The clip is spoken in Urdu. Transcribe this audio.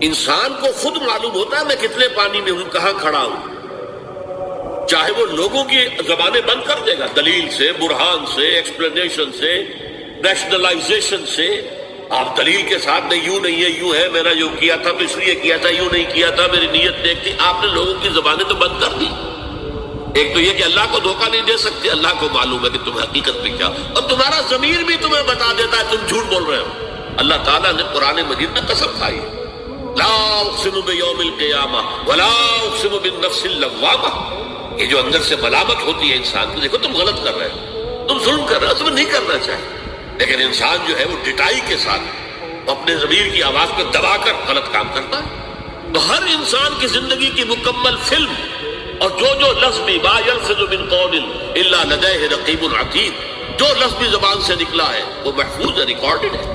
انسان کو خود معلوم ہوتا ہے میں کتنے پانی میں ہوں، کہاں کھڑا ہوں. چاہے وہ لوگوں کی زبانیں بند کر دے گا دلیل سے، برہان سے، ایکسپلینیشن سے، ریشنلائزیشن سے. آپ دلیل کے ساتھ نہیں، یوں نہیں ہے، یوں ہے، میں نے جو کیا تھا تو اس لیے کیا تھا، یوں نہیں کیا تھا، میری نیت نیک تھی. آپ نے لوگوں کی زبانیں تو بند کر دی. ایک تو یہ کہ اللہ کو دھوکہ نہیں دے سکتے، اللہ کو معلوم ہے کہ تم حقیقت میں کیا، اور تمہارا ضمیر بھی تمہیں بتا دیتا ہے تم جھوٹ بول رہے ہو. اللہ تعالیٰ نے قرآن مجید میں قسم کھائی، لا اقسم بیوم القیامہ ولا اقسم بالنفس اللوامہ. یہ جو اندر سے ملامت ہوتی ہے انسان کو، دیکھو تم غلط کر رہے ہو، تم ظلم کر رہے ہو، تمہیں نہیں کرنا چاہیے. لیکن انسان جو ہے وہ ڈٹائی کے ساتھ اپنے ضمیر کی آواز کو دبا کر غلط کام کرتا ہے. تو ہر انسان کی زندگی کی مکمل فلم، اور جو لفظ بھی ما یلفظ من قول الا لدیہ رقیب عتید، جو لفظ بھی زبان سے نکلا ہے وہ محفوظ ہے، ریکارڈڈ ہے.